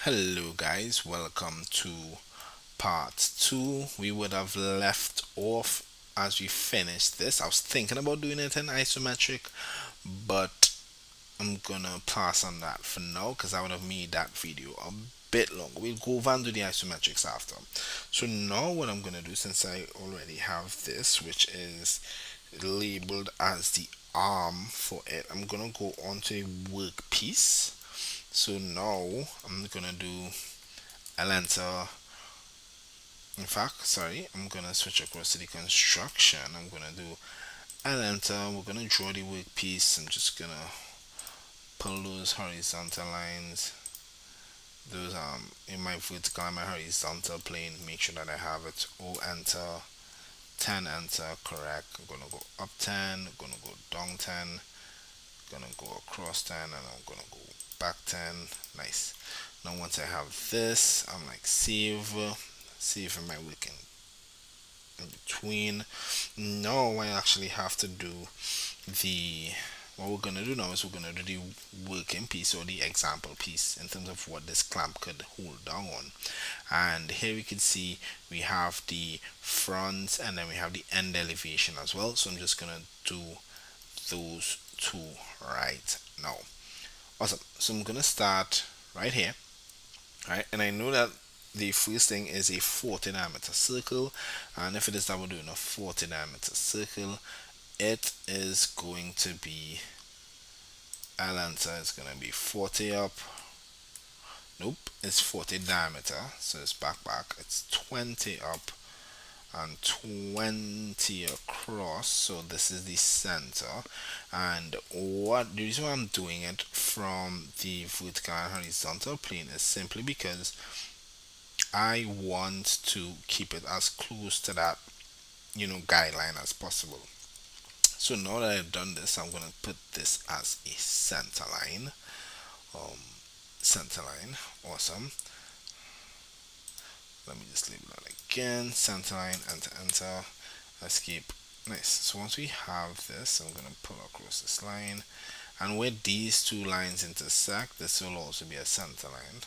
Hello, guys, welcome to part 2. We would have left off as we finished this. I was thinking about doing it in isometric, but I'm gonna pass on that for now because I would have made that video a bit long. We'll go over and do the isometrics after. So, now what I'm gonna do, since I already have this, which is labeled as the arm for it, I'm gonna go onto a workpiece. So now I'm gonna do Atlanta. In fact, sorry, I'm gonna switch across to the construction. I'm gonna do Atlanta. We're gonna draw the workpiece. I'm just gonna pull those horizontal lines. Those in my vertical and my horizontal plane. Make sure that I have it. O enter, 10 enter, correct. I'm gonna go up 10. Gonna go down 10. Gonna go across 10, and I'm gonna go back 10. Nice. Now once I have this, I'm like save my working in between. Now I actually have to do the what we're gonna do now is we're gonna do the working piece or the example piece in terms of what this clamp could hold down on. And here we can see we have the front and then we have the end elevation as well. So I'm just gonna do those two right now. Awesome. So I'm gonna start right here. Right, and I know that the first thing is a 40 diameter circle, and if it is that we're doing a 40 diameter circle, it is going to be Atlanta is going to be 40 up. Nope, it's 40 diameter, so it's back, it's 20 up and 20 across. So this is the center, and what the reason why I'm doing it from the vertical and horizontal plane is simply because I want to keep it as close to that guideline as possible. So now that I've done this, I'm gonna put this as a center line. Um, Center line, awesome. Let me just label that again. Center line, enter, escape. Nice. So once we have this, I'm gonna pull across this line, and where these two lines intersect, this will also be a center line.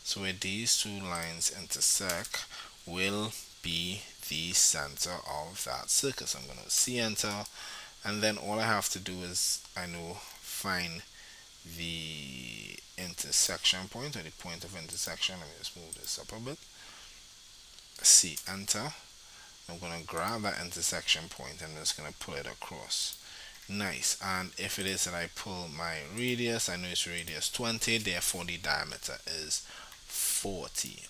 So where these two lines intersect will be the center of that circle. So I'm going to C enter, and then all I have to do is find the intersection point or the point of intersection. Let me just move this up a bit. C enter. I'm going to grab that intersection point and I'm just going to pull it across. Nice. And if it is that I pull my radius, I know it's radius 20, therefore the diameter is 40.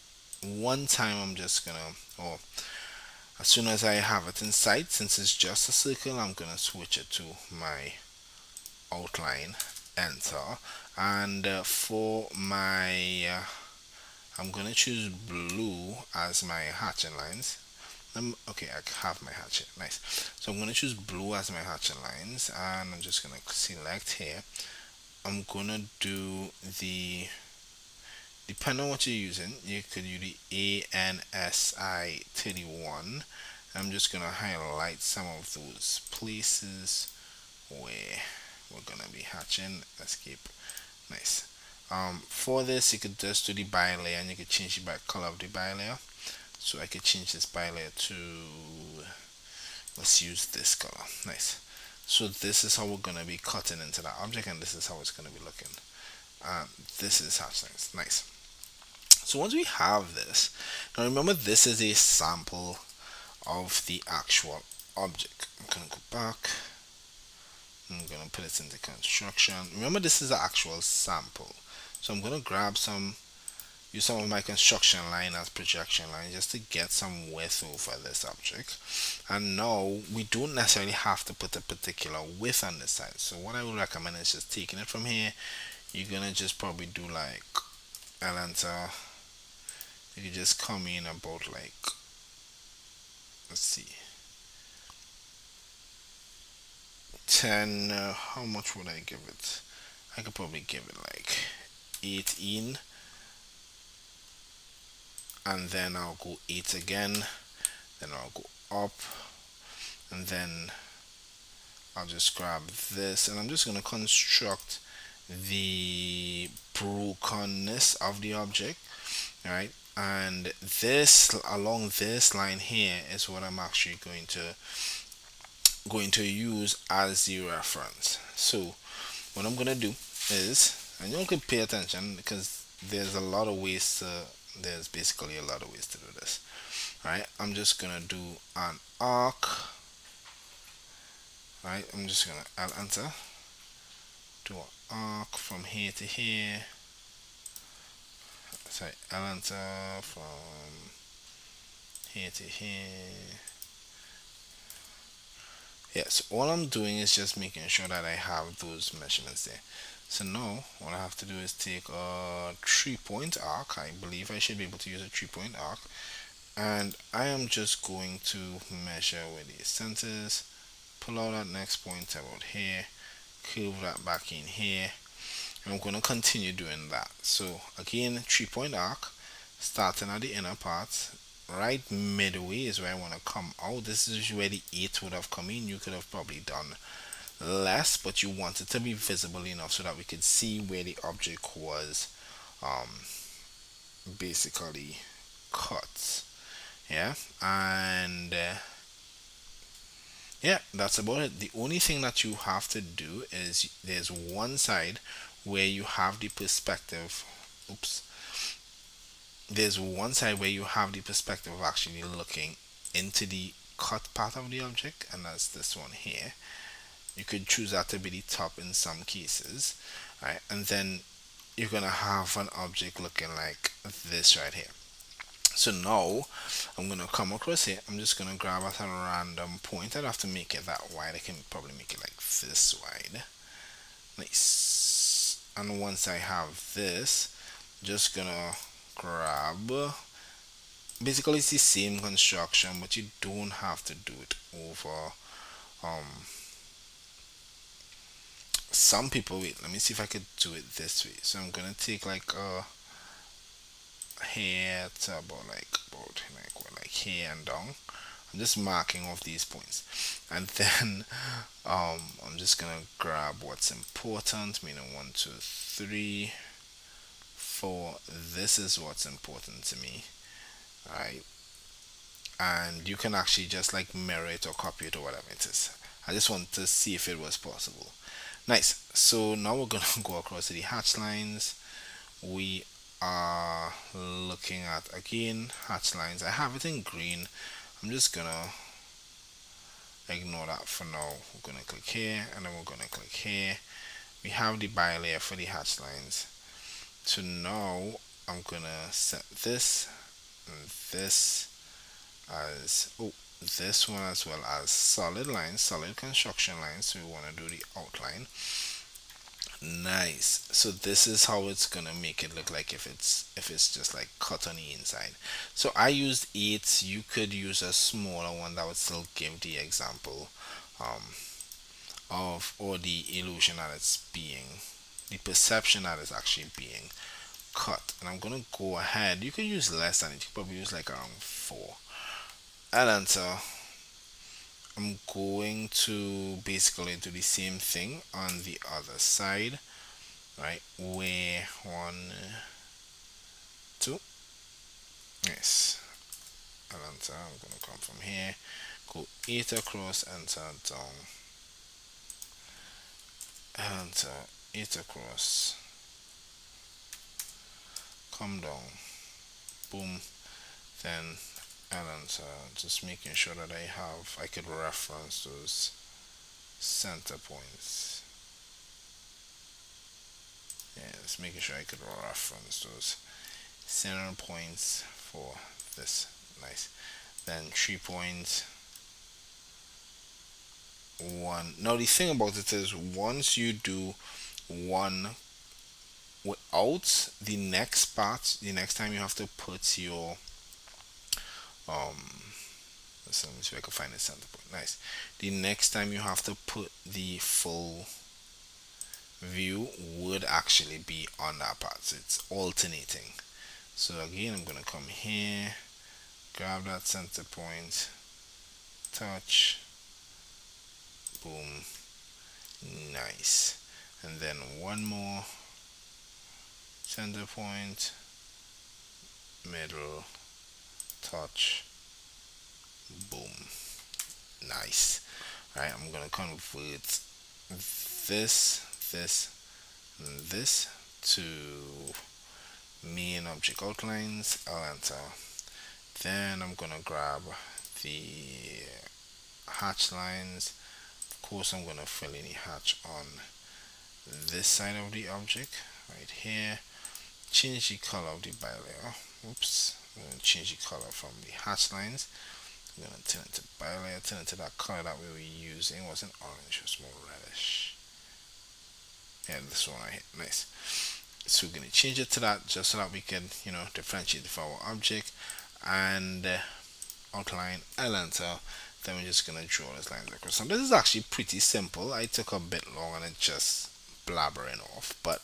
One time I'm just gonna, or as soon as I have it in sight, since it's just a circle, I'm gonna switch it to my outline, enter, and for my, I'm gonna choose blue as my hatching lines. Okay, I have my hatchet, nice. So I'm gonna choose blue as my hatching lines, and I'm just gonna select here. I'm gonna do the depending on what you're using, you could use the ANSI 31. I'm just gonna highlight some of those places where we're gonna be hatching. Escape. Nice. For this, you could just do the bilayer and you could change the color of the bilayer. So I could change this bilayer to, let's use this color. Nice. So this is how we're gonna be cutting into that object, and this is how it's gonna be looking. This is hatch lines. Nice. So once we have this, now remember this is a sample of the actual object. I'm gonna go back. I'm gonna put it into construction. Remember this is the actual sample. So I'm gonna use some of my construction line as projection line just to get some width over this object. And now we don't necessarily have to put a particular width on this side. So what I would recommend is just taking it from here. You're gonna just probably do like Atlanta. You just come in about like, let's see, 10. How much would I give it? I could probably give it like 18, and then I'll go 8 again, then I'll go up, and then I'll just grab this, and I'm just gonna construct the brokenness of the object, right? And this, along this line here, is what I'm actually going to use as the reference. So what I'm gonna do is, and you can pay attention because there's basically a lot of ways to do this. Right? I'm just gonna do an arc. Right? I'm just gonna I'll enter, do an arc from here to here. Sorry, I'll enter from here to here. Yes, all I'm doing is just making sure that I have those measurements there. So now what I have to do is take a 3-point arc. I believe I should be able to use a 3-point arc, and I am just going to measure where the centers, pull out that next point about here, curve that back in here, and I'm going to continue doing that. So again, 3-point arc, starting at the inner part, right midway is where I want to come out. This is where the 8 would have come in. You could have probably done less, but you want it to be visible enough so that we could see where the object was um, basically cut. Yeah, and yeah, that's about it. The only thing that you have to do is there's one side where you have the perspective. Oops. There's one side where you have the perspective of actually looking into the cut part of the object, and that's this one here. You could choose that to be the top in some cases, right? And then you're gonna have an object looking like this right here. So now I'm gonna come across here. I'm just gonna grab at a random point. I'd have to make it that wide. I can probably make it like this wide. Nice. And once I have this, just gonna grab. Basically, it's the same construction, but you don't have to do it over. Some people wait. Let me see if I could do it this way. So I'm gonna take like here to about like here and down. I'm just marking off these points, and then I'm just gonna grab what's important, meaning 1, 2, 3, 4. This is what's important to me, right? And you can actually just like mirror it or copy it or whatever it is. I just want to see if it was possible. Nice. So now we're gonna go across to the hatch lines. We are looking at again hatch lines. I have it in green. I'm just gonna ignore that for now. We're gonna click here and then we're gonna click here. We have the bilayer for the hatch lines. So now I'm gonna set this and this as this one as well as solid lines, solid construction lines. So we want to do the outline. Nice. So this is how it's gonna make it look like if it's just like cut on the inside. So I used 8. You could use a smaller one that would still give the example um, of or the illusion that it's being, the perception that it's actually being cut. And I'm gonna go ahead. You could use less than it. You could probably use like around 4. And enter. I'm going to basically do the same thing on the other side, right? Where 1, 2, yes, and enter. I'm gonna come from here, go 8 across, enter down, enter 8 across, come down, boom, then and enter. Just making sure that I could reference those center points. Yeah, just making sure I could reference those center points for this. Nice. Then 3 points. 1. Now the thing about it is once you do 1 without the next part, the next time you have to put your let me see if I can find a center point. Nice. The next time you have to put the full view would actually be on that part. So it's alternating. So again, I'm gonna come here, grab that center point, touch, boom, nice. and then one more center point, middle, touch, boom. Nice. Right, I'm gonna convert this, this, and this to main object outlines. I'll enter. Then I'm gonna grab the hatch lines. Of course, I'm gonna fill in the hatch on this side of the object right here. Change the color of the bilayer. Oops, I'm gonna change the color from the hatch lines. I'm gonna turn it to bilayer, turn it to that color that we were using. It wasn't orange, it was more reddish. Yeah, this one right here. Nice. So we're gonna change it to that just so that we can, differentiate it for our object. And outline, I'll enter. Then we're just gonna draw this line across. Now this is actually pretty simple. I took a bit long and it just blabbering off, but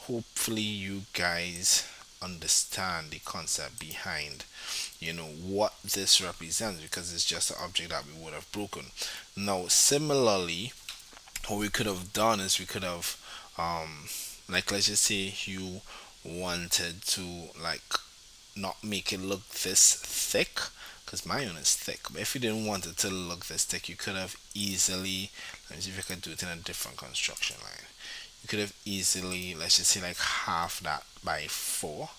hopefully you guys understand the concept behind what this represents, because it's just an object that we would have broken. Now similarly, what we could have done is we could have like, let's just say you wanted to like not make it look this thick, because my own is thick, but if you didn't want it to look this thick, you could have easily, let me see if I could do it in a different construction line. You could have easily, let's just say, like half that by 4.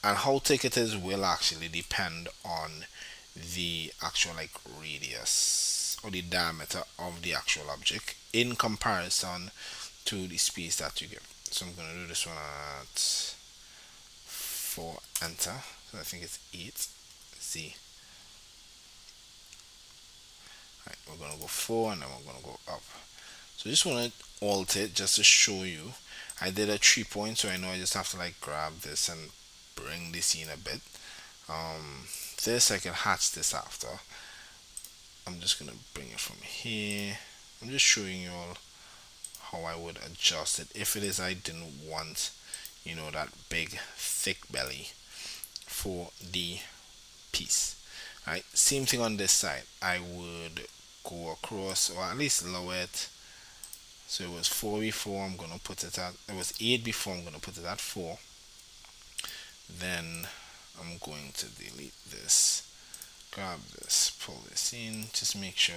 And how thick it is will actually depend on the actual like radius or the diameter of the actual object in comparison to the space that you give. So I'm going to do this one at 4, enter. So I think it's 8, Z. Right, we're going to go 4 and then we're going to go up. So just want to alter it just to show you. I did a 3 point, so I know I just have to like grab this and bring this in a bit. This I can hatch this after. I'm just gonna bring it from here. I'm just showing you all how I would adjust it if it is I didn't want that big thick belly for the piece. Right, same thing on this side. I would go across, or at least lower it. So it was 4 before, I'm gonna put it at, it was 8 before, I'm gonna put it at 4. Then I'm going to delete this, grab this, pull this in, just make sure